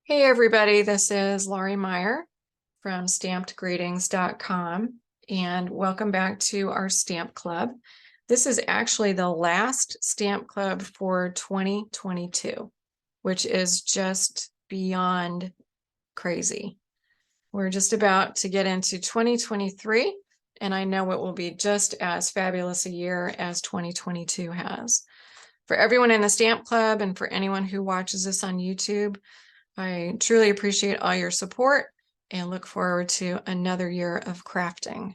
Hey everybody, this is Laurie Meyer from stampedgreetings.com and welcome back to our stamp club. This is actually the last stamp club for 2022, which is just beyond crazy. We're just about to get into 2023, and I know it will be just as fabulous a year as 2022 has. For everyone in the stamp club and for anyone who watches this on YouTube, I truly appreciate all your support and look forward to another year of crafting.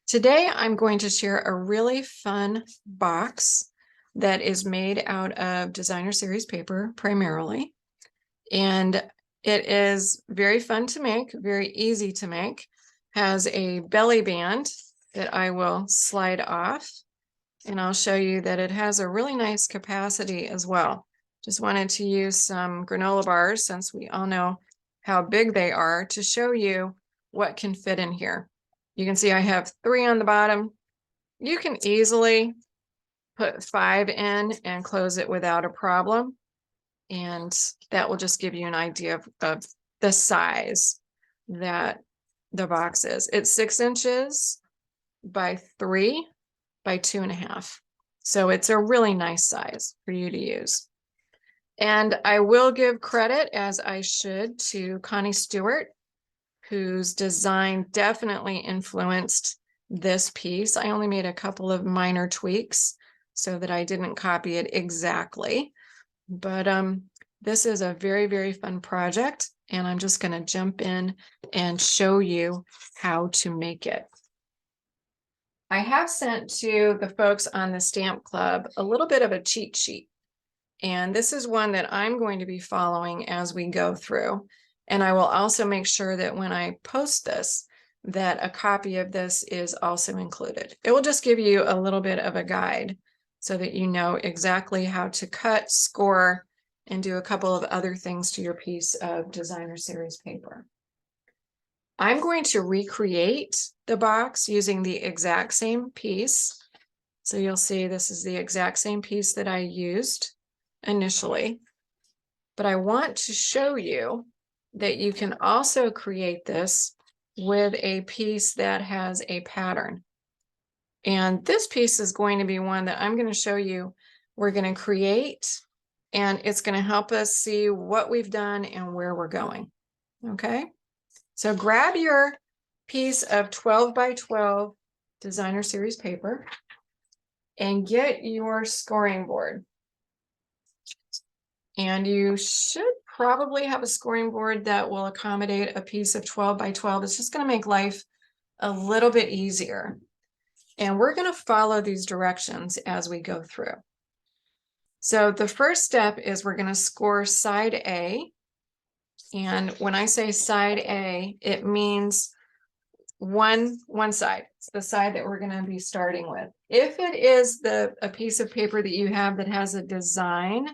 Today, I'm going to share a really fun box that is made out of designer series paper primarily. And it is very fun to make, very easy to make, has a belly band that I will slide off. And I'll show you that it has a really nice capacity as well. Just wanted to use some granola bars, since we all know how big they are, to show you what can fit in here. You can see I have 3 on the bottom. You can easily put 5 in and close it without a problem. And that will just give you an idea of the size that the box is. It's 6 inches by 3 by 2.5. So it's a really nice size for you to use. And I will give credit, as I should, to Connie Stewart, whose design definitely influenced this piece. I only made a couple of minor tweaks so that I didn't copy it exactly. But this is a very, very fun project, and I'm just going to jump in and show you how to make it. I have sent to the folks on the Stamp Club a little bit of a cheat sheet. And this is one that I'm going to be following as we go through. And I will also make sure that when I post this, that a copy of this is also included. It will just give you a little bit of a guide so that you know exactly how to cut, score, and do a couple of other things to your piece of designer series paper. I'm going to recreate the box using the exact same piece. So you'll see this is the exact same piece that I used initially, but I want to show you that you can also create this with a piece that has a pattern. And this piece is going to be one that I'm going to show you we're going to create, and it's going to help us see what we've done and where we're going. Okay, so grab your piece of 12 by 12 designer series paper and get your scoring board. And you should probably have a scoring board that will accommodate a piece of 12 by 12. It's just going to make life a little bit easier. And we're going to follow these directions as we go through. So the first step is we're going to score side A. And when I say side A, it means one side. It's the side that we're going to be starting with. If it is a piece of paper that you have that has a design,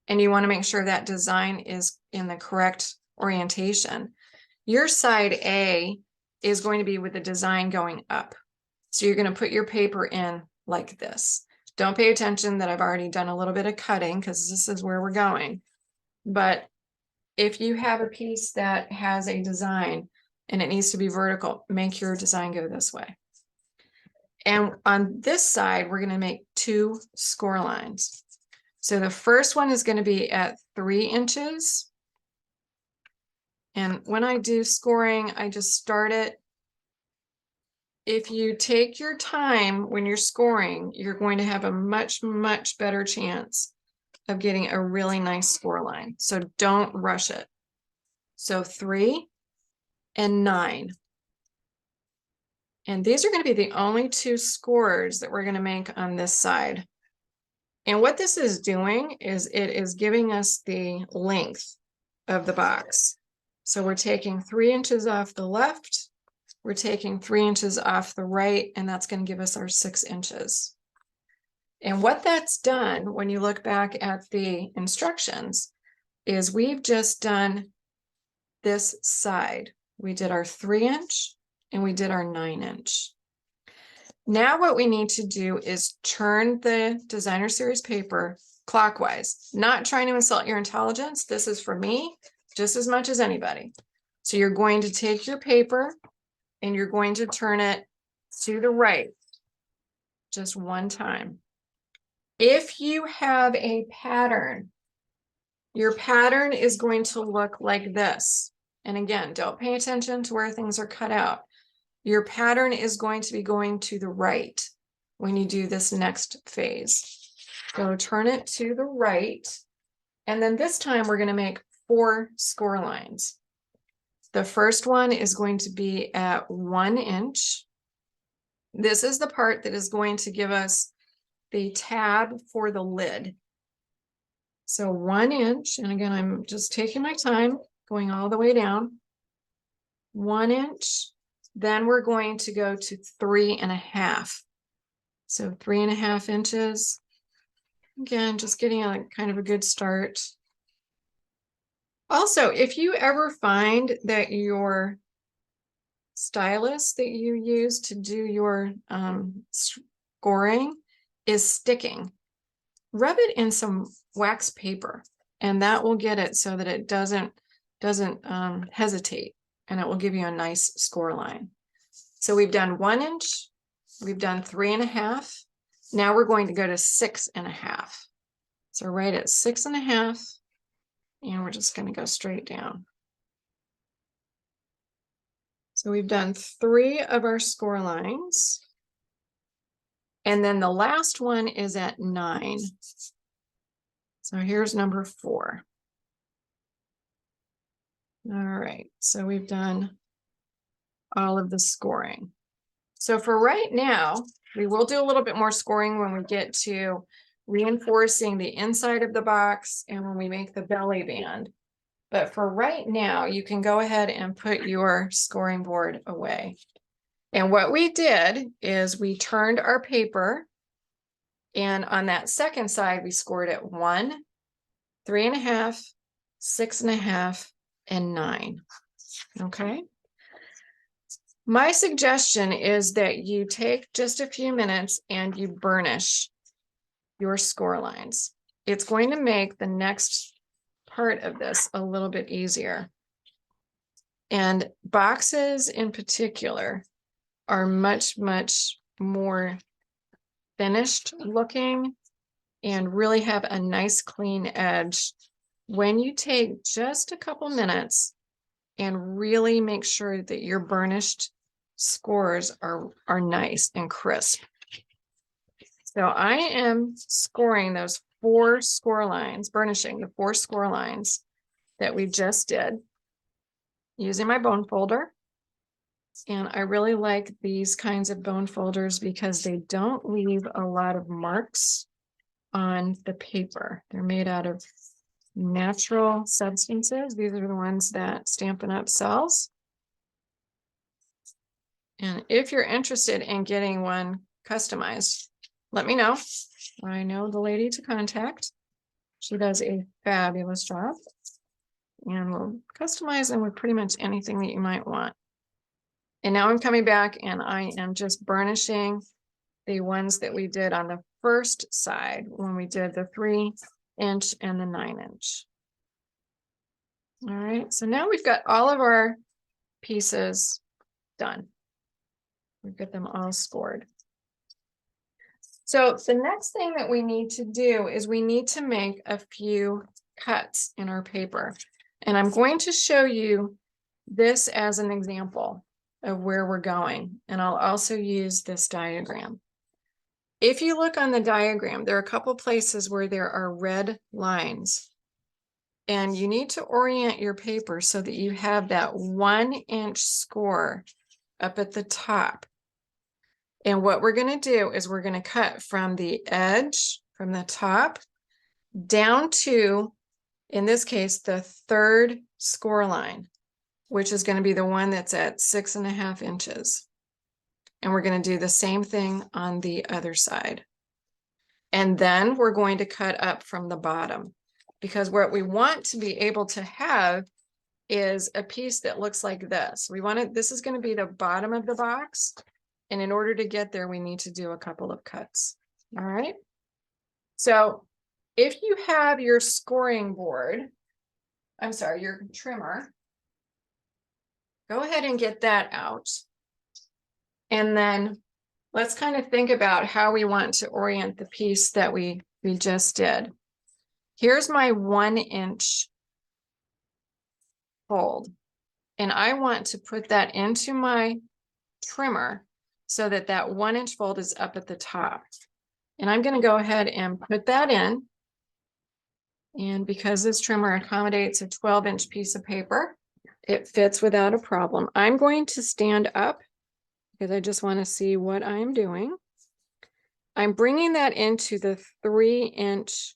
and you want to make sure that design is in the correct orientation, your side A is going to be with the design going up. So you're going to put your paper in like this. Don't pay attention that I've already done a little bit of cutting, because this is where we're going. But if you have a piece that has a design and it needs to be vertical, make your design go this way. And on this side, we're going to make 2 score lines. So the first one is going to be at 3 inches. And when I do scoring, I just start it. If you take your time when you're scoring, you're going to have a much, much better chance of getting a really nice score line. So don't rush it. So 3 and 9. And these are going to be the only 2 scores that we're going to make on this side. And what this is doing is it is giving us the length of the box. So we're taking 3 inches off the left, we're taking 3 inches off the right, and that's going to give us our 6 inches. And what that's done, when you look back at the instructions, is we've just done this side. We did our 3 inch and we did our 9 inch. Now what we need to do is turn the designer series paper clockwise. Not trying to insult your intelligence. This is for me. just as much as anybody. So you're going to take your paper and you're going to turn it to the right just one time. If you have a pattern, your pattern is going to look like this. And again, don't pay attention to where things are cut out. Your pattern is going to be going to the right when you do this next phase. So turn it to the right. And then this time we're going to make 4 score lines. The first one is going to be at 1 inch. This is the part that is going to give us the tab for the lid. So 1 inch, and again, I'm just taking my time, going all the way down. 1 inch, then we're going to go to 3.5. So 3.5 inches. Again, just getting a kind of a good start. Also, if you ever find that your stylus that you use to do your scoring is sticking, rub it in some wax paper, and that will get it so that it doesn't hesitate, and it will give you a nice score line. So we've done 1 inch, we've done 3.5. Now we're going to go to 6.5. So right at 6.5, and we're just going to go straight down. So we've done 3 of our score lines. And then the last one is at 9. So here's number 4. All right, so we've done all of the scoring. So for right now, we will do a little bit more scoring when we get to reinforcing the inside of the box and when we make the belly band. But for right now, you can go ahead and put your scoring board away. And what we did is we turned our paper, and on that second side, we scored at 1, 3.5, 6.5, and 9. Okay. My suggestion is that you take just a few minutes and you burnish your score lines. It's going to make the next part of this a little bit easier. And boxes in particular are much, much more finished looking and really have a nice clean edge when you take just a couple minutes and really make sure that your burnished scores are nice and crisp. So I am scoring those 4 score lines, burnishing the 4 score lines that we just did using my bone folder. And I really like these kinds of bone folders because they don't leave a lot of marks on the paper. They're made out of natural substances. These are the ones that Stampin' Up! Sells. And if you're interested in getting one customized, let me know. I know the lady to contact. She does a fabulous job. And we'll customize them with pretty much anything that you might want. And now I'm coming back and I am just burnishing the ones that we did on the first side when we did the 3 inch and the 9 inch. All right, so now we've got all of our pieces done. We've got them all scored. So the next thing that we need to do is we need to make a few cuts in our paper. And I'm going to show you this as an example of where we're going. And I'll also use this diagram. If you look on the diagram, there are a couple places where there are red lines. And you need to orient your paper so that you have that 1 inch score up at the top. And what we're going to do is we're going to cut from the edge, from the top, down to, in this case, the 3rd score line, which is going to be the one that's at 6.5 inches. And we're going to do the same thing on the other side. And then we're going to cut up from the bottom, because what we want to be able to have is a piece that looks like this. We want it, this is going to be the bottom of the box. And in order to get there, we need to do a couple of cuts. All right. So if you have your scoring board, I'm sorry, your trimmer. Go ahead and get that out. And then let's kind of think about how we want to orient the piece that we just did. Here's my 1-inch fold. And I want to put that into my trimmer so that that 1-inch fold is up at the top. And I'm going to go ahead and put that in. And because this trimmer accommodates a 12-inch piece of paper, it fits without a problem. I'm going to stand up because I just want to see what I'm doing. I'm bringing that into the 3-inch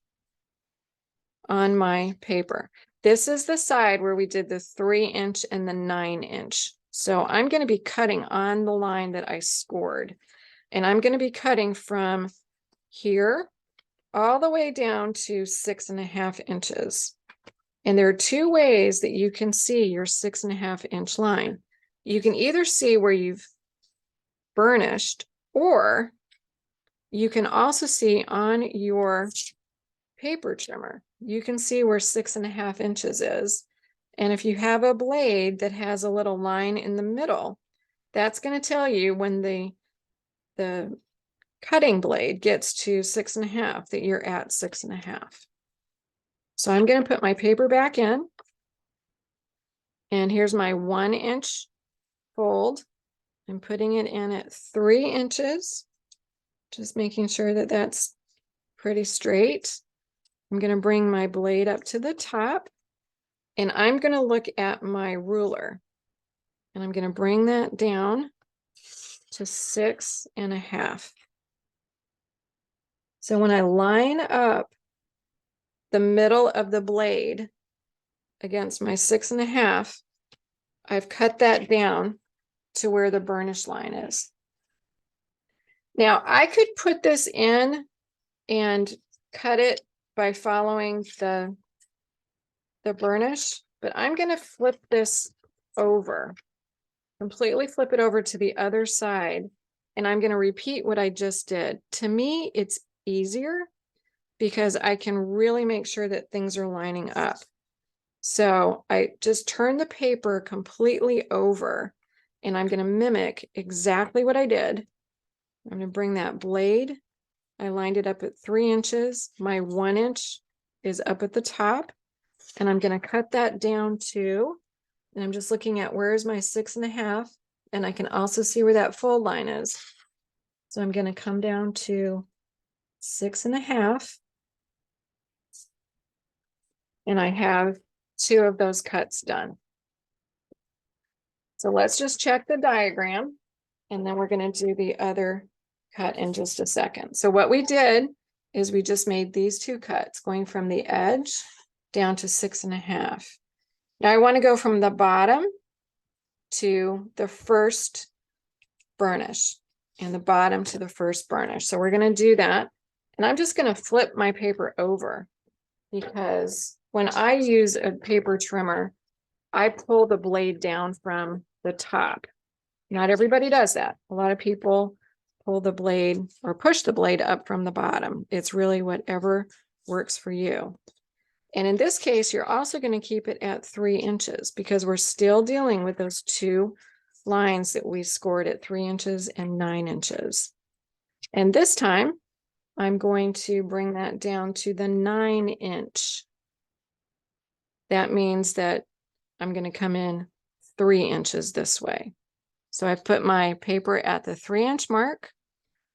on my paper. This is the side where we did the 3-inch and the 9-inch. So I'm going to be cutting on the line that I scored. And I'm going to be cutting from here all the way down to 6.5 inches. And there are two ways that you can see your 6.5-inch line. You can either see where you've burnished, or you can also see on your paper trimmer, you can see where 6.5 inches is. And if you have a blade that has a little line in the middle, that's going to tell you when the cutting blade gets to 6.5 that you're at 6.5. So I'm going to put my paper back in. And here's my 1-inch fold. I'm putting it in at 3 inches, just making sure that that's pretty straight. I'm going to bring my blade up to the top, and I'm going to look at my ruler, and I'm going to bring that down to 6.5. So when I line up the middle of the blade against my 6.5, I've cut that down to where the burnish line is. Now I could put this in and cut it by following the burnish, but I'm going to flip this over, completely flip it over to the other side, and I'm going to repeat what I just did. To me, it's easier because I can really make sure that things are lining up. So I just turn the paper completely over, and I'm going to mimic exactly what I did. I'm going to bring that blade. I lined it up at 3 inches. My 1-inch is up at the top, and I'm going to cut that down to, and I'm just looking at where's my 6.5, and I can also see where that fold line is. So I'm going to come down to 6.5, and I have 2 of those cuts done. So let's just check the diagram, and then we're going to do the other cut in just a second. So what we did is we just made these 2 cuts going from the edge down to 6.5. Now I want to go from the bottom to the first burnish and the bottom to the first burnish. So we're going to do that. And I'm just going to flip my paper over, because when I use a paper trimmer, I pull the blade down from the top. Not everybody does that. A lot of people pull the blade or push the blade up from the bottom. It's really whatever works for you. And in this case, you're also going to keep it at 3 inches because we're still dealing with those 2 lines that we scored at 3 inches and 9 inches. And this time, I'm going to bring that down to the 9-inch. That means that I'm going to come in 3 inches this way. So I've put my paper at the 3-inch mark.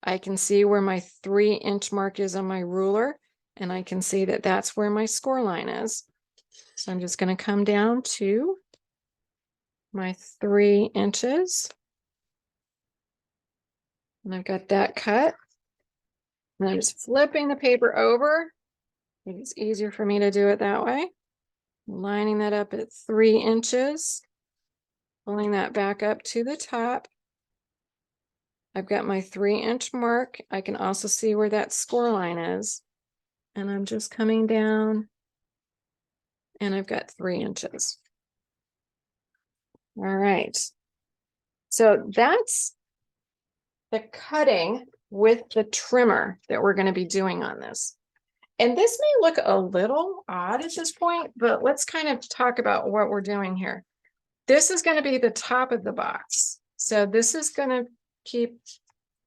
I can see where my 3-inch mark is on my ruler, and I can see that that's where my score line is. So I'm just going to come down to my 3 inches. And I've got that cut. And I'm just flipping the paper over. I think it's easier for me to do it that way. Lining that up at 3 inches. Pulling that back up to the top. I've got my 3-inch mark. I can also see where that score line is. And I'm just coming down, and I've got 3 inches. All right. So that's the cutting with the trimmer that we're going to be doing on this. And this may look a little odd at this point, but let's kind of talk about what we're doing here. This is going to be the top of the box. So this is going to keep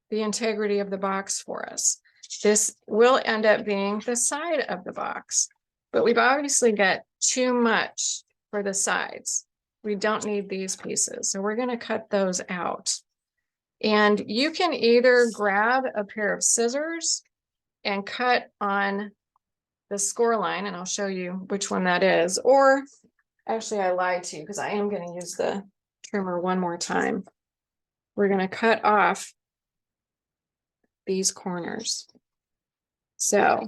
the integrity of the box for us. This will end up being the side of the box, but we've obviously got too much for the sides. We don't need these pieces, so we're going to cut those out. And you can either grab a pair of scissors and cut on the score line, and I'll show you which one that is, or actually I lied to you because I am going to use the trimmer one more time. We're going to cut off these corners. So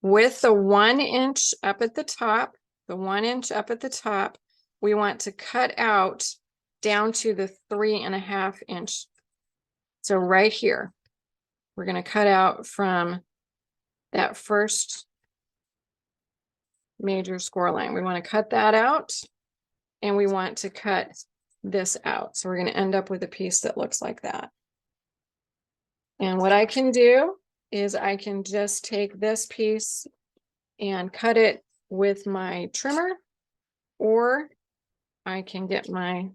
with the 1 inch up at the top, we want to cut out down to the 3.5 inch. So right here, we're going to cut out from that first major score line. We want to cut that out, and we want to cut this out. So we're going to end up with a piece that looks like that. And what I can do is I can just take this piece and cut it with my trimmer, or I can get my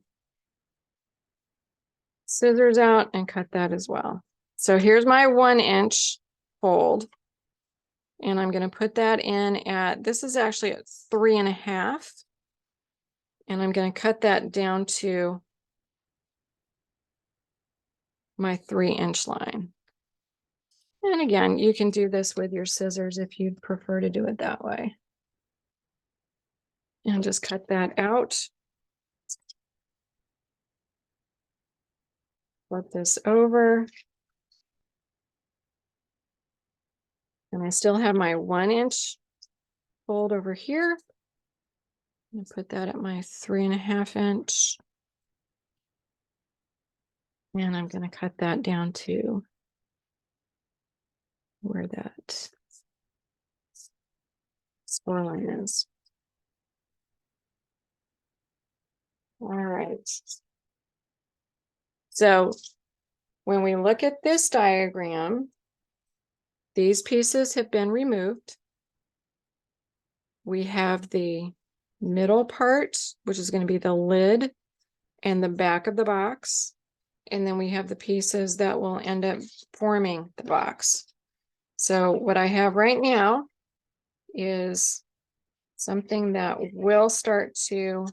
scissors out and cut that as well. So here's my 1 inch fold, and I'm going to put that in at, this is actually at 3.5, and I'm going to cut that down to my 3 inch line. And again, you can do this with your scissors if you'd prefer to do it that way. And just cut that out. Flip this over. And I still have my 1 inch fold over here. And put that at my 3.5 inch. And I'm going to cut that down to where that score line is. All right. So when we look at this diagram, these pieces have been removed. We have the middle part, which is going to be the lid and the back of the box. And then we have the pieces that will end up forming the box. So what I have right now is something that will start to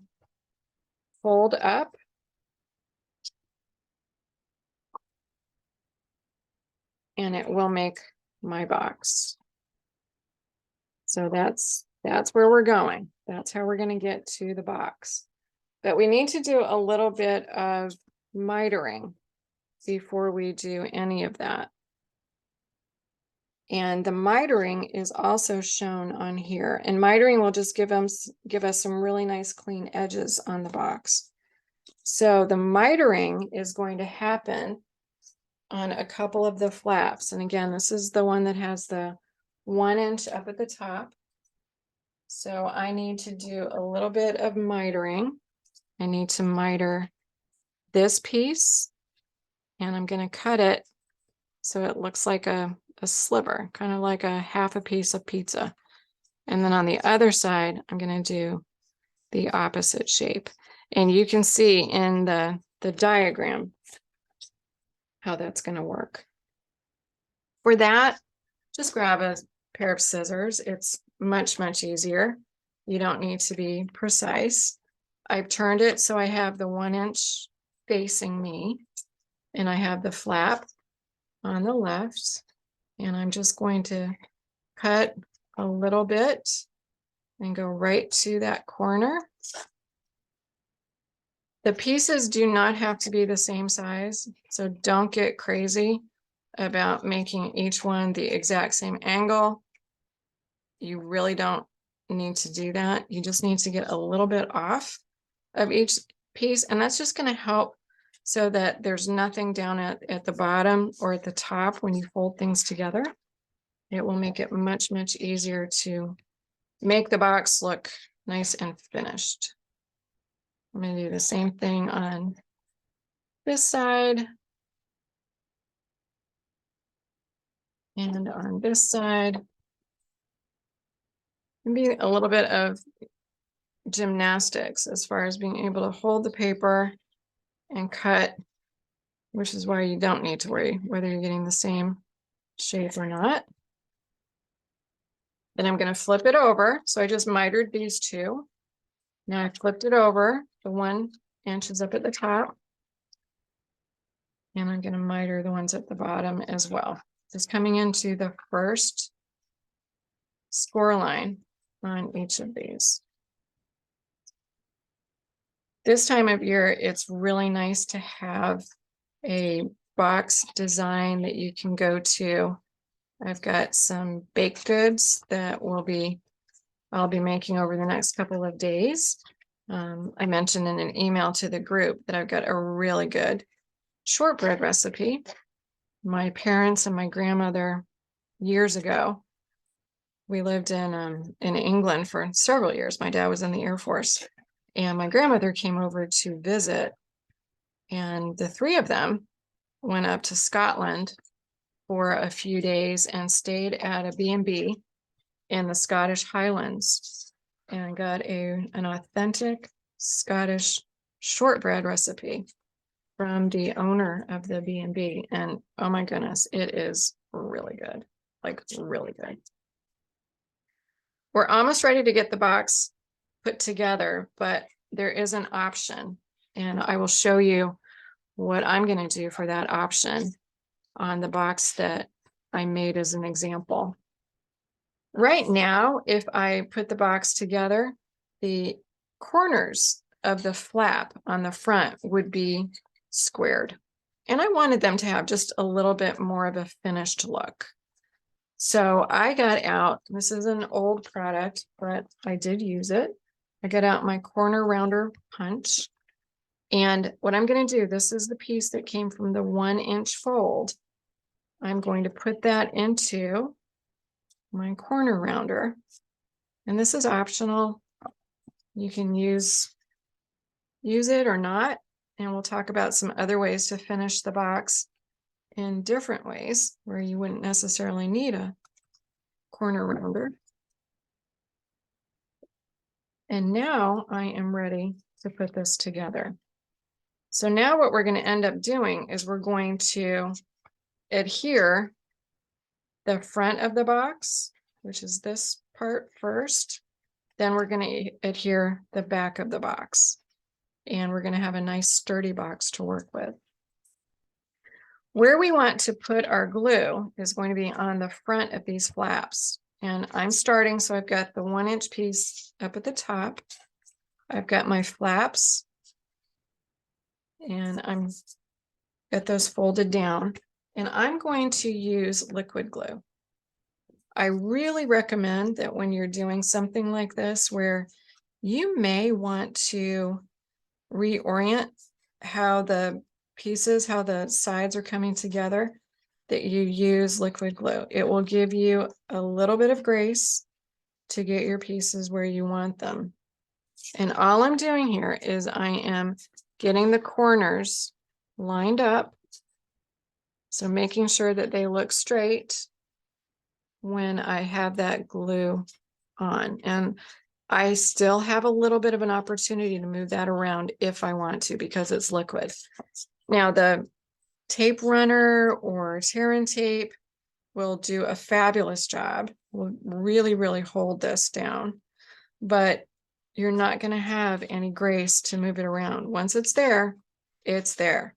fold up. And it will make my box. So that's where we're going. That's how we're going to get to the box. But we need to do a little bit of mitering before we do any of that. And the mitering is also shown on here. And mitering will just give us some really nice clean edges on the box. So the mitering is going to happen on a couple of the flaps. And again, this is the one that has the 1 inch up at the top. So I need to do a little bit of mitering. I need to miter this piece, and I'm going to cut it so it looks like a sliver, kind of like a half a piece of pizza. And then on the other side, I'm going to do the opposite shape. And you can see in the diagram how that's going to work. For that, just grab a pair of scissors. It's much, much easier. You don't need to be precise. I've turned it so I have the 1 inch facing me, and I have the flap on the left, and I'm just going to cut a little bit and go right to that corner. The pieces do not have to be the same size, so don't get crazy about making each one the exact same angle. You really don't need to do that. You just need to get a little bit off of each piece, and that's just going to help so that there's nothing down at the bottom or at the top when you fold things together. It will make it much, much easier to make the box look nice and finished. I'm going to do the same thing on this side. And on this side, maybe a little bit of gymnastics as far as being able to hold the paper and cut, which is why you don't need to worry whether you're getting the same shape or not. Then I'm going to flip it over. So I just mitered these two. Now I flipped it over. The 1 inch is up at the top. And I'm going to miter the ones at the bottom as well. Just coming into the first score line on each of these. This time of year, it's really nice to have a box design that you can go to. I've got some baked goods that I'll be making over the next couple of days. I mentioned in an email to the group that I've got a really good shortbread recipe. My parents and my grandmother years ago, we lived in England for several years. My dad was in the Air Force, and my grandmother came over to visit, and the three of them went up to Scotland for a few days and stayed at a B&B in the Scottish Highlands and got an authentic Scottish shortbread recipe from the owner of the B&B. And oh my goodness, it is really good, like really good. We're almost ready to get the box put together, but there is an option, and I will show you what I'm going to do for that option on the box that I made as an example. Right now, if I put the box together, the corners of the flap on the front would be squared. And I wanted them to have just a little bit more of a finished look. So I got out, this is an old product, but I did use it. I got out my corner rounder punch. And what I'm going to do, this is the piece that came from the 1 inch fold. I'm going to put that into my corner rounder. And this is optional. You can use it or not. And we'll talk about some other ways to finish the box in different ways where you wouldn't necessarily need a corner rounder. And now I am ready to put this together. So now what we're going to end up doing is we're going to adhere the front of the box, which is this part first. Then we're going to adhere the back of the box. And we're going to have a nice sturdy box to work with. Where we want to put our glue is going to be on the front of these flaps. And I'm starting, so I've got the 1 inch piece up at the top. I've got my flaps, and I'm got those folded down. And I'm going to use liquid glue. I really recommend that when you're doing something like this, where you may want to reorient how the pieces, how the sides are coming together, that you use liquid glue. It will give you a little bit of grace to get your pieces where you want them. And all I'm doing here is I am getting the corners lined up. So making sure that they look straight when I have that glue on. And I still have a little bit of an opportunity to move that around if I want to, because it's liquid. Now the tape runner or tear and tape will do a fabulous job. Will really, really hold this down, but you're not going to have any grace to move it around. Once it's there, it's there.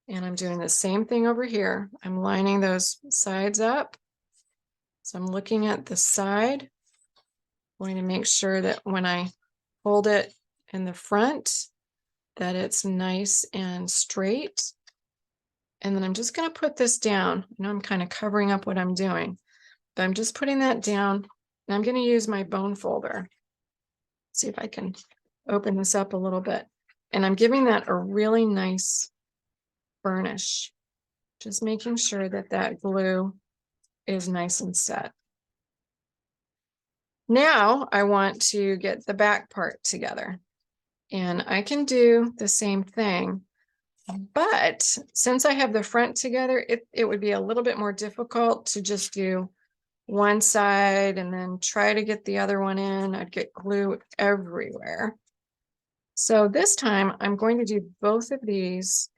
And I'm doing the same thing over here. I'm lining those sides up. So I'm looking at the side, going to make sure that when I hold it in the front, that it's nice and straight. And then I'm just going to put this down. I know I'm kind of covering up what I'm doing, but I'm just putting that down. And I'm going to use my bone folder. See if I can open this up a little bit. And I'm giving that a really nice burnish. Just making sure that that glue is nice and set. Now I want to get the back part together. And I can do the same thing, But since I have the front together, it would be a little bit more difficult to just do one side and then try to get the other one in. I'd get glue everywhere. So this time I'm going to do both of these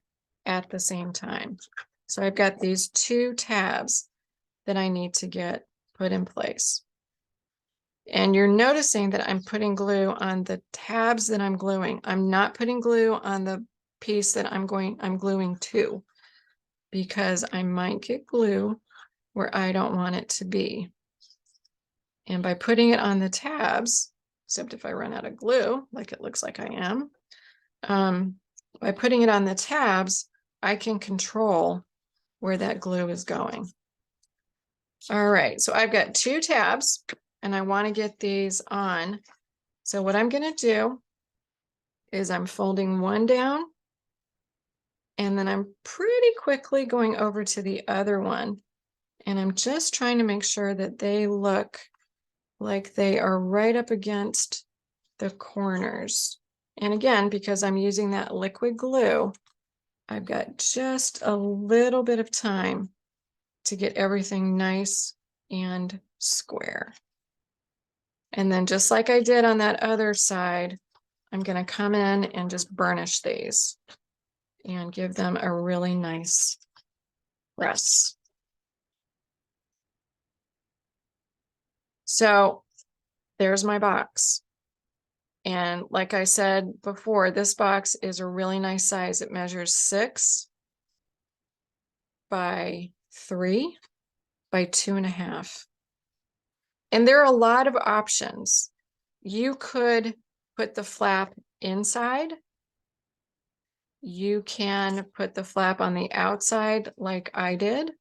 at the same time. So I've got these two tabs that I need to get put in place. And you're noticing that I'm putting glue on the tabs that I'm gluing. I'm not putting glue on the piece that I'm gluing to, because I might get glue where I don't want it to be. And by putting it on the tabs, except if I run out of glue, like it looks like I am, by putting it on the tabs, I can control where that glue is going. All right, so I've got two tabs and I want to get these on. So what I'm going to do is I'm folding one down and then I'm pretty quickly going over to the other one. And I'm just trying to make sure that they look like they are right up against the corners. And again, because I'm using that liquid glue, I've got just a little bit of time to get everything nice and square. And then just like I did on that other side, I'm going to come in and just burnish these and give them a really nice press. So there's my box. And like I said before, this box is a really nice size. It measures 6 by 3 by 2.5. And there are a lot of options. You could put the flap inside. You can put the flap on the outside like I did.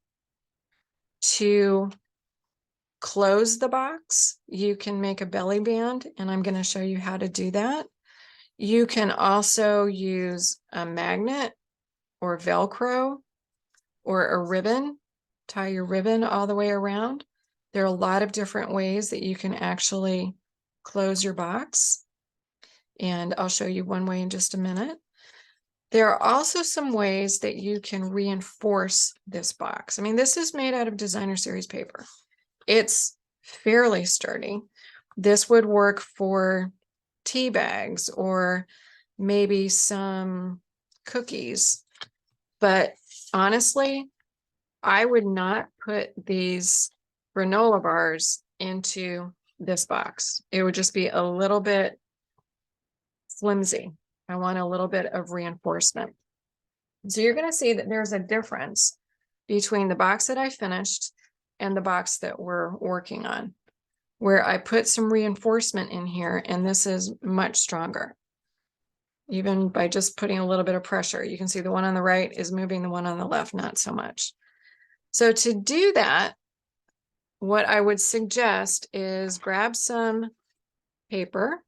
To close the box, you can make a belly band, and I'm going to show you how to do that. You can also use a magnet or Velcro or a ribbon, tie your ribbon all the way around. There are a lot of different ways that you can actually close your box, and I'll show you one way in just a minute. There are also some ways that you can reinforce this box. I mean, this is made out of designer series paper. It's fairly sturdy. This would work for tea bags or maybe some cookies. But honestly, I would not put these granola bars into this box. It would just be a little bit flimsy. I want a little bit of reinforcement. So you're going to see that there's a difference between the box that I finished and the box that we're working on, where I put some reinforcement in here, and this is much stronger. Even by just putting a little bit of pressure, you can see the one on the right is moving, the one on the left, not so much. So to do that, what I would suggest is grab some paper,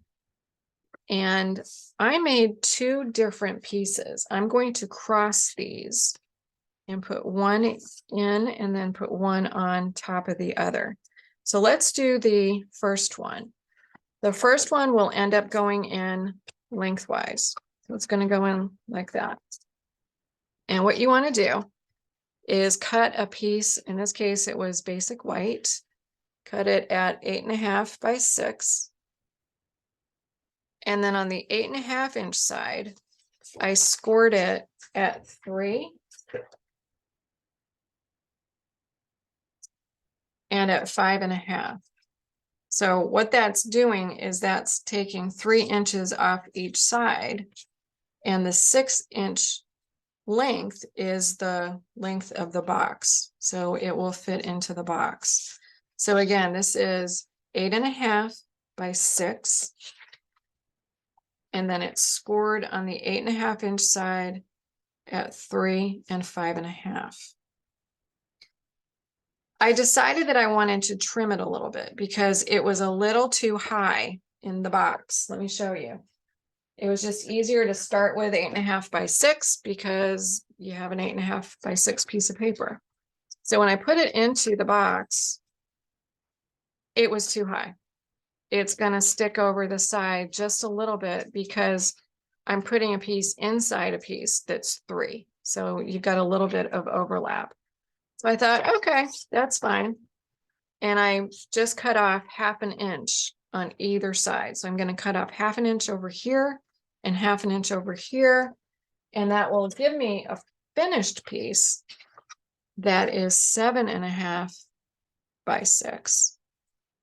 and I made 2 different pieces. I'm going to cross these and put one in and then put one on top of the other. So let's do the first one. The first one will end up going in lengthwise. So it's going to go in like that. And what you want to do is cut a piece. In this case, it was basic white. Cut it at 8.5 by 6. And then on the 8.5 inch side, I scored it at 3 and at 5.5. So what that's doing is that's taking 3 inches off each side, and the 6 inch length is the length of the box. So it will fit into the box. So again, this is 8.5 by 6. And then it's scored on the 8.5 inch side at 3 and 5.5. I decided that I wanted to trim it a little bit because it was a little too high in the box. Let me show you. It was just easier to start with 8.5 by 6 because you have an 8.5 by 6 piece of paper. So when I put it into the box, it was too high. It's going to stick over the side just a little bit because I'm putting a piece inside a piece that's 3. So you've got a little bit of overlap. So I thought, okay, that's fine. And I just cut off 1/2 inch on either side. So I'm going to cut off 1/2 inch over here and 1/2 inch over here. And that will give me a finished piece that is 7.5 by 6.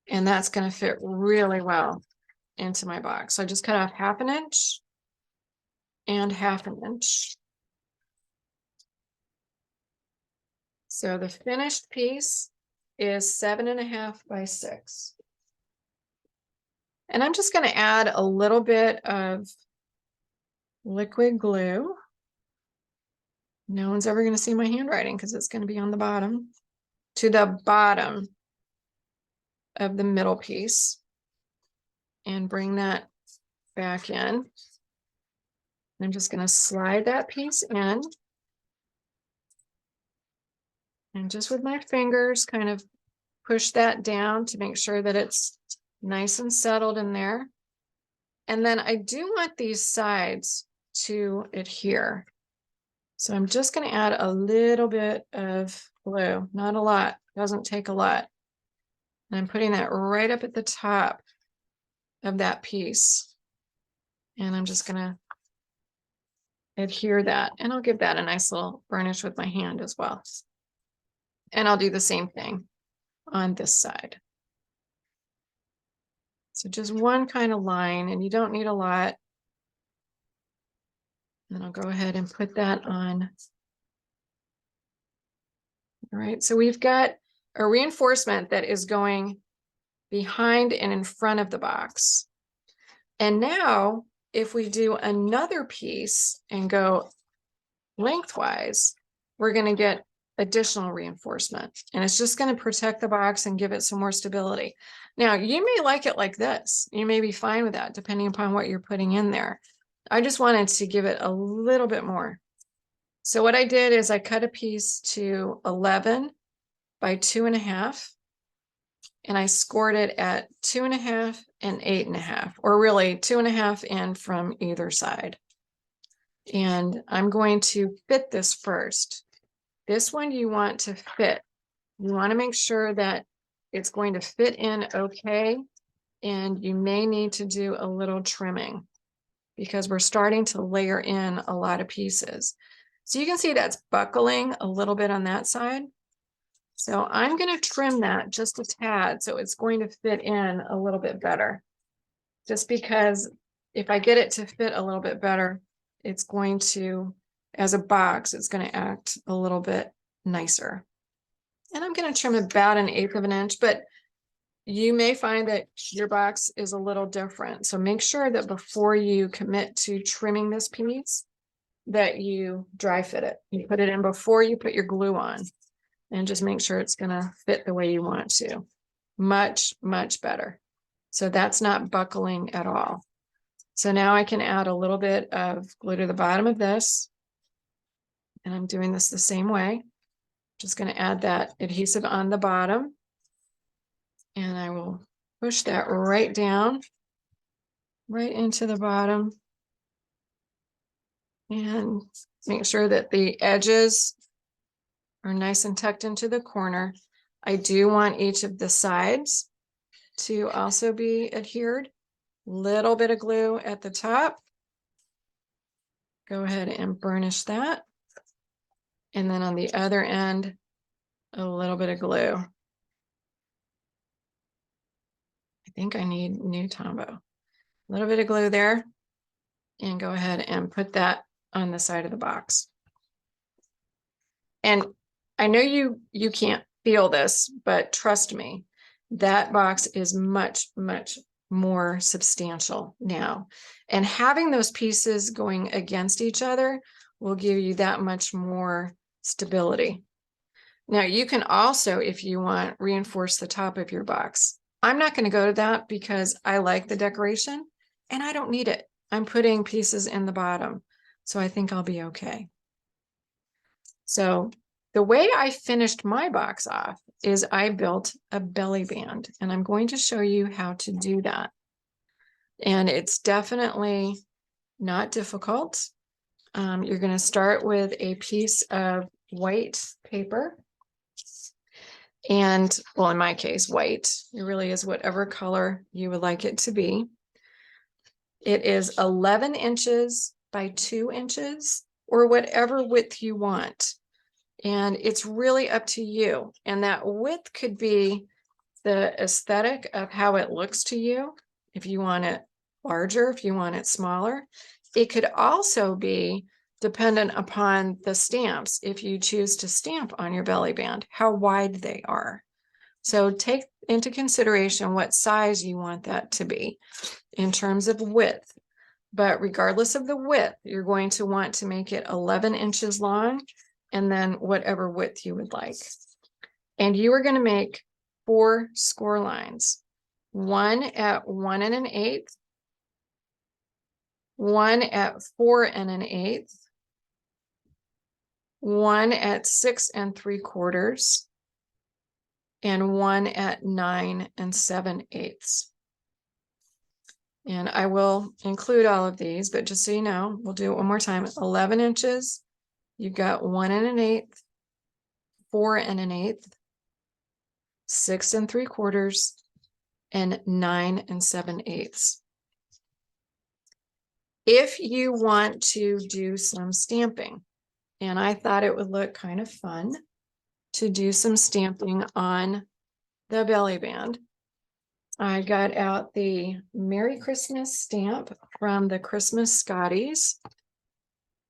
And that's going to fit really well into my box. So I just cut off 1/2 inch and 1/2 inch. So the finished piece is 7.5 by 6. And I'm just going to add a little bit of liquid glue. No one's ever going to see my handwriting because it's going to be on the bottom, to the bottom of the middle piece, and bring that back in. I'm just going to slide that piece in, and just with my fingers kind of push that down to make sure that it's nice and settled in there. And then I do want these sides to adhere. So I'm just going to add a little bit of glue, not a lot, doesn't take a lot. And I'm putting that right up at the top of that piece. And I'm just going to adhere that. And I'll give that a nice little burnish with my hand as well. And I'll do the same thing on this side. So just one kind of line, and you don't need a lot. And I'll go ahead and put that on. All right, so we've got a reinforcement that is going behind and in front of the box. And now if we do another piece and go lengthwise, we're going to get additional reinforcement, and it's just going to protect the box and give it some more stability. Now, you may like it like this. You may be fine with that depending upon what you're putting in there. I just wanted to give it a little bit more. So what I did is I cut a piece to 11 by 2.5, and I scored it at 2.5 and 8.5, or really 2.5 in from either side. And I'm going to fit this first. This one you want to fit. You want to make sure that it's going to fit in okay, and you may need to do a little trimming because we're starting to layer in a lot of pieces. So you can see that's buckling a little bit on that side. So I'm going to trim that just a tad so it's going to fit in a little bit better. Just because if I get it to fit a little bit better, it's going to, as a box, it's going to act a little bit nicer. And I'm going to trim about 1/8 of an inch, but you may find that your box is a little different. So make sure that before you commit to trimming this piece, that you dry fit it. You put it in before you put your glue on, and just make sure it's going to fit the way you want to. Much, much better. So that's not buckling at all. So now I can add a little bit of glue to the bottom of this. And I'm doing this the same way. Just going to add that adhesive on the bottom. And I will push that right down, right into the bottom. And make sure that the edges are nice and tucked into the corner. I do want each of the sides to also be adhered. Little bit of glue at the top. Go ahead and burnish that. And then on the other end, a little bit of glue. I think I need new Tombow. A little bit of glue there, and go ahead and put that on the side of the box. And I know you can't feel this, but trust me, that box is much, much more substantial now. And having those pieces going against each other will give you that much more stability. Now you can also, if you want, reinforce the top of your box. I'm not going to go to that because I like the decoration and I don't need it. I'm putting pieces in the bottom, so I think I'll be okay. So the way I finished my box off is I built a belly band, and I'm going to show you how to do that. And it's definitely not difficult. You're going to start with a piece of white paper. And, well, in my case, white. It really is whatever color you would like it to be. It is 11 inches by 2 inches, or whatever width you want. And it's really up to you. And that width could be the aesthetic of how it looks to you. If you want it larger, if you want it smaller. It could also be dependent upon the stamps. If you choose to stamp on your belly band, how wide they are. So take into consideration what size you want that to be in terms of width. But regardless of the width, you're going to want to make it 11 inches long and then whatever width you would like. And you are going to make 4 score lines, one at 1 1/8, one at 4 1/8, one at 6 3/4, and one at 9 7/8. And I will include all of these, but just so you know, we'll do it one more time. 11 inches, you've got 1 1/8, 4 1/8, 6 3/4, and 9 7/8. If you want to do some stamping, and I thought it would look kind of fun to do some stamping on the belly band, I got out the Merry Christmas stamp from the Christmas Scotties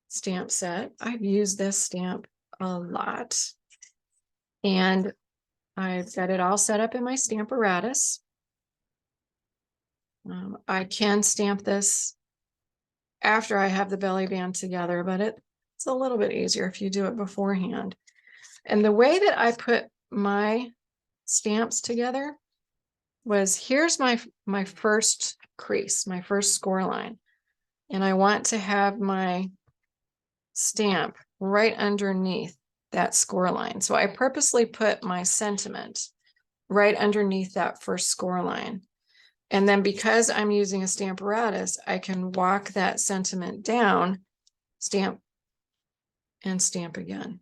stamp set. I've used this stamp a lot. And I've got it all set up in my Stamparatus. I can stamp this after I have the belly band together, but it's a little bit easier if you do it beforehand. And the way that I put my stamps together was, here's my first crease, my first score line. And I want to have my stamp right underneath that score line. So I purposely put my sentiment right underneath that first score line. And then because I'm using a Stamparatus, I can walk that sentiment down, stamp, and stamp again.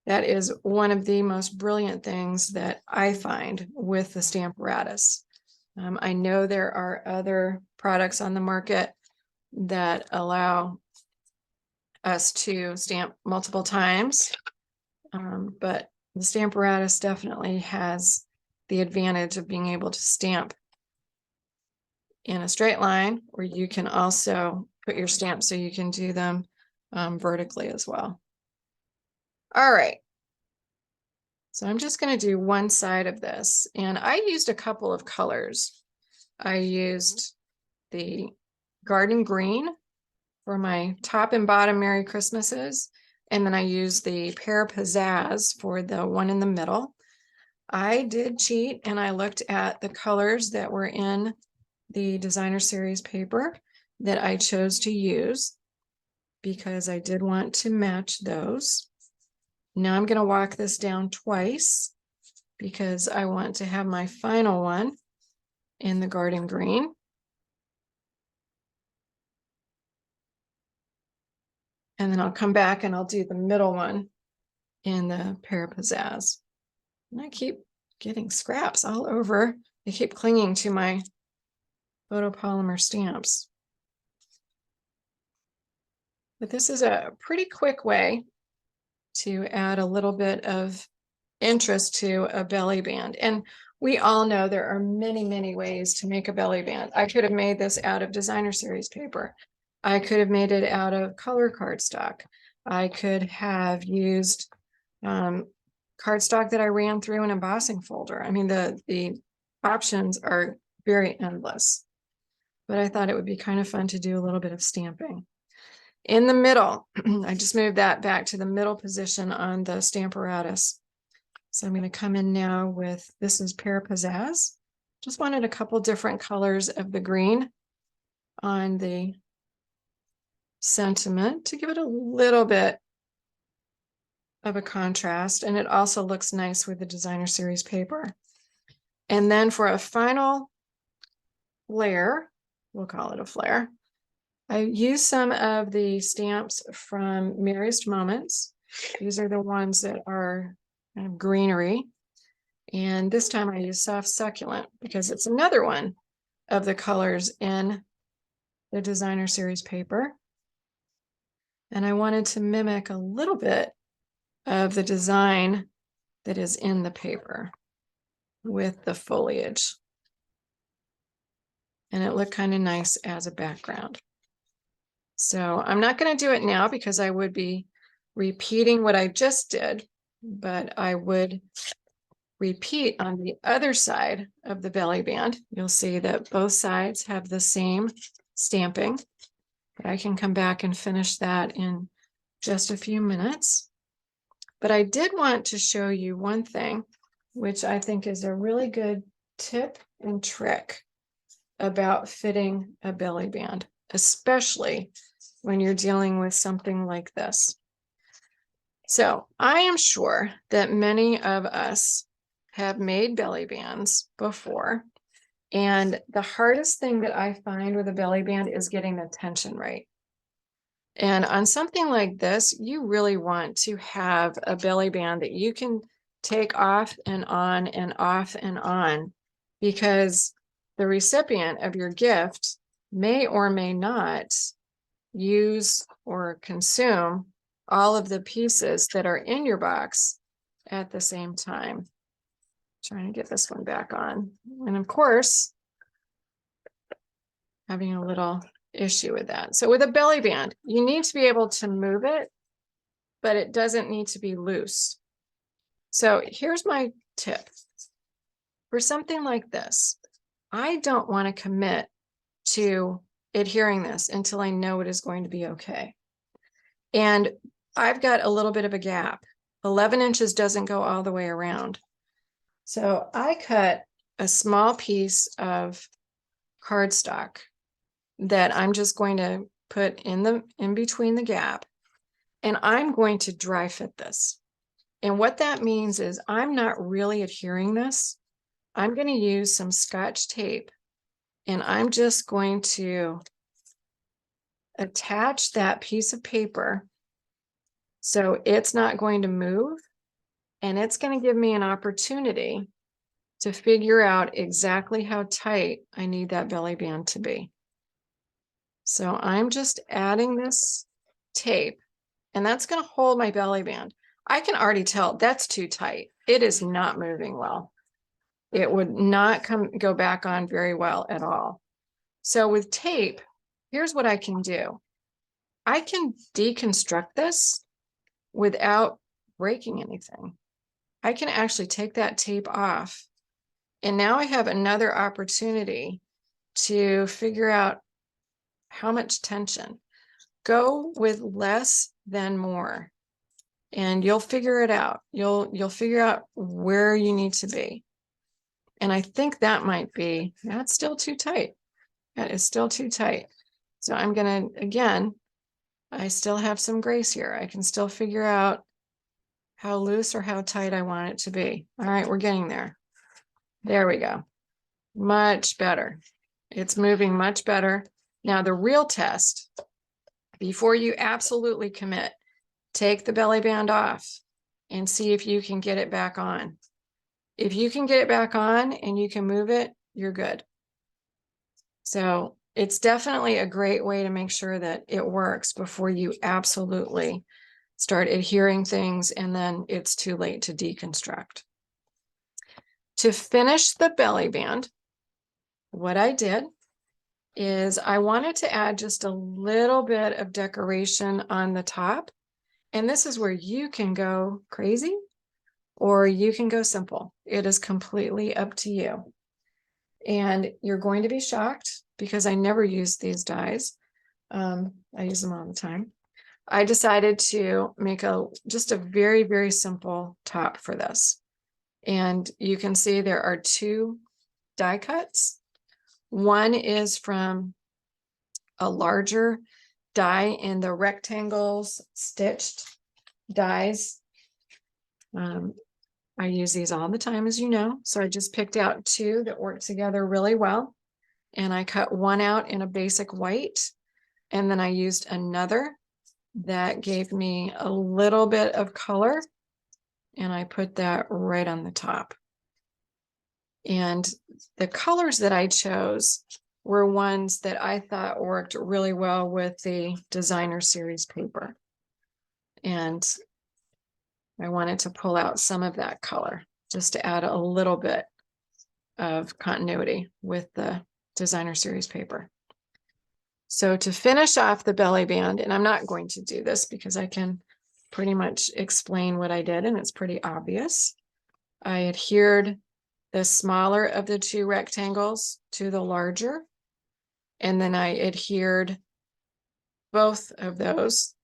That is one of the most brilliant things that I find with the Stamparatus. I know there are other products on the market that allow us to stamp multiple times, but the Stamparatus definitely has the advantage of being able to stamp in a straight line, or you can also put your stamps so you can do them vertically as well. All right. So I'm just going to do one side of this, and I used a couple of colors. I used the garden green for my top and bottom Merry Christmases, and then I used the Pear Pizzazz for the one in the middle. I did cheat, and I looked at the colors that were in the designer series paper that I chose to use because I did want to match those. Now I'm going to walk this down twice because I want to have my final one in the garden green. And then I'll come back and I'll do the middle one in the Pear Pizzazz. And I keep getting scraps all over. They keep clinging to my photopolymer stamps. But this is a pretty quick way to add a little bit of interest to a belly band. And we all know there are many, many ways to make a belly band. I could have made this out of designer series paper. I could have made it out of color cardstock. I could have used cardstock that I ran through an embossing folder. I mean, the options are very endless, but I thought it would be kind of fun to do a little bit of stamping. In the middle, I just moved that back to the middle position on the Stamparatus. So I'm going to come in now with, this is Pear Pizzazz. Just wanted a couple different colors of the green on the sentiment to give it a little bit of a contrast. And it also looks nice with the designer series paper. And then for a final flare, we'll call it a flare, I used some of the stamps from Merriest Moments. These are the ones that are kind of greenery. And this time I used Soft Succulent because it's another one of the colors in the designer series paper. And I wanted to mimic a little bit of the design that is in the paper with the foliage. And it looked kind of nice as a background. So I'm not going to do it now because I would be repeating what I just did, but I would repeat on the other side of the belly band. You'll see that both sides have the same stamping, but I can come back and finish that in just a few minutes. But I did want to show you one thing, which I think is a really good tip and trick about fitting a belly band, especially when you're dealing with something like this. So I am sure that many of us have made belly bands before. And the hardest thing that I find with a belly band is getting the tension right. And on something like this, you really want to have a belly band that you can take off and on and off and on, because the recipient of your gift may or may not use or consume all of the pieces that are in your box at the same time. Trying to get this one back on. And of course, having a little issue with that. So with a belly band, you need to be able to move it, but it doesn't need to be loose. So here's my tip. For something like this, I don't want to commit to adhering this until I know it is going to be okay. And I've got a little bit of a gap. 11 inches doesn't go all the way around. So I cut a small piece of cardstock that I'm just going to put in between the gap, and I'm going to dry fit this. And what that means is I'm not really adhering this. I'm going to use some Scotch tape, and I'm just going to attach that piece of paper so it's not going to move, and it's going to give me an opportunity to figure out exactly how tight I need that belly band to be. So I'm just adding this tape, and that's going to hold my belly band. I can already tell that's too tight. It is not moving well. It would not go back on very well at all. So with tape, here's what I can do. I can deconstruct this without breaking anything. I can actually take that tape off, and now I have another opportunity to figure out how much tension. Go with less than more, and you'll figure it out. You'll figure out where you need to be. And I think that might be, that's still too tight. That is still too tight. So I'm gonna, again, I still have some grace here. I can still figure out how loose or how tight I want it to be. All right, we're getting there. There we go. Much better. It's moving much better. Now the real test, before you absolutely commit, take the belly band off and see if you can get it back on. If you can get it back on and you can move it, you're good. So it's definitely a great way to make sure that it works before you absolutely start adhering things and then it's too late to deconstruct. To finish the belly band, what I did is I wanted to add just a little bit of decoration on the top. And this is where you can go crazy or you can go simple. It is completely up to you. And you're going to be shocked because I never use these dies. I use them all the time. I decided to make just a very, very simple top for this. And you can see there are two die cuts. One is from a larger die in the rectangles stitched dies. I use these all the time, as you know. So I just picked out two that work together really well. And I cut one out in a basic white. And then I used another that gave me a little bit of color, and I put that right on the top. And the colors that I chose were ones that I thought worked really well with the designer series paper. And I wanted to pull out some of that color just to add a little bit of continuity with the designer series paper. So to finish off the belly band, and I'm not going to do this because I can pretty much explain what I did and it's pretty obvious. I adhered the smaller of the two rectangles to the larger, and then I adhered both of those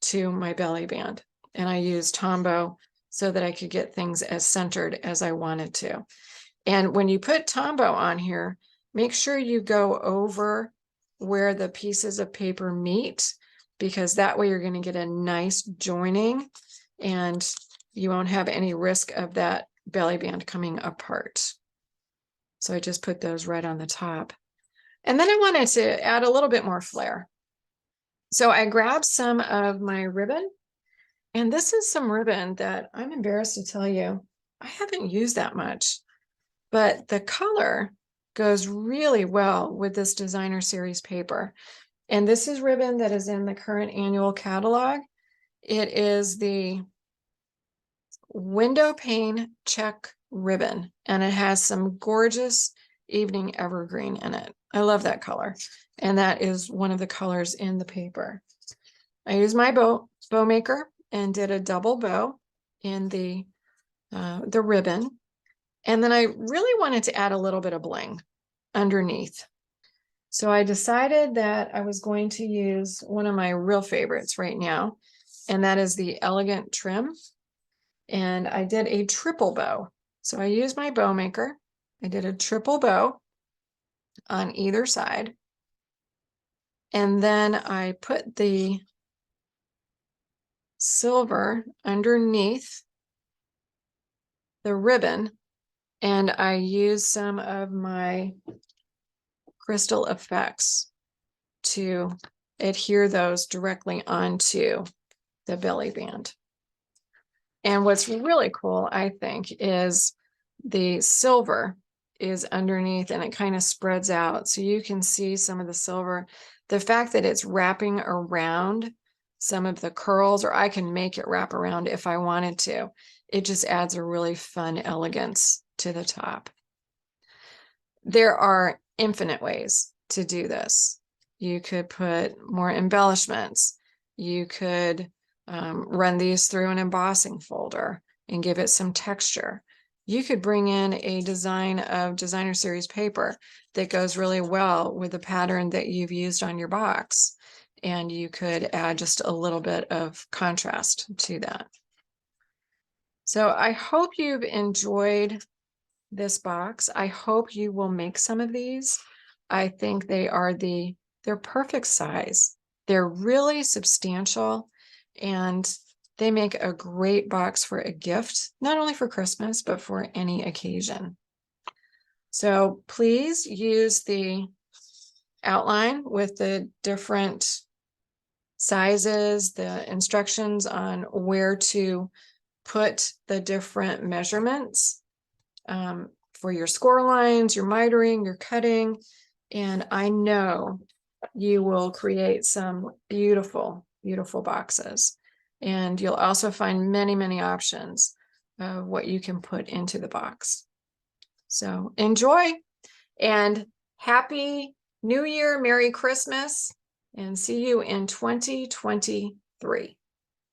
to my belly band. And I used Tombow so that I could get things as centered as I wanted to. And when you put Tombow on here, make sure you go over where the pieces of paper meet, because that way you're going to get a nice joining and you won't have any risk of that belly band coming apart. So I just put those right on the top. And then I wanted to add a little bit more flair. So I grabbed some of my ribbon, and this is some ribbon that I'm embarrassed to tell you, I haven't used that much, but the color goes really well with this designer series paper. And this is ribbon that is in the current annual catalog. It is the window pane check ribbon, and it has some gorgeous evening evergreen in it. I love that color. And that is one of the colors in the paper. I used my bow maker and did a double bow in the ribbon. And then I really wanted to add a little bit of bling underneath. So I decided that I was going to use one of my real favorites right now, and that is the Elegant Trim. And I did a triple bow. So I used my bow maker. I did a triple bow on either side. And then I put the silver underneath the ribbon, and I used some of my crystal effects to adhere those directly onto the belly band. And what's really cool, I think, is the silver is underneath and it kind of spreads out. So you can see some of the silver. The fact that it's wrapping around some of the curls, or I can make it wrap around if I wanted to. It just adds a really fun elegance to the top. There are infinite ways to do this. You could put more embellishments. You could run these through an embossing folder and give it some texture. You could bring in a design of designer series paper that goes really well with the pattern that you've used on your box. And you could add just a little bit of contrast to that. So I hope you've enjoyed this box. I hope you will make some of these. I think they're perfect size. They're really substantial, and they make a great box for a gift, not only for Christmas, but for any occasion. So please use the outline with the different sizes, the instructions on where to put the different measurements for your score lines, your mitering, your cutting. And I know you will create some beautiful, beautiful boxes. And you'll also find many, many options of what you can put into the box. So enjoy, and Happy New Year, Merry Christmas, and see you in 2023.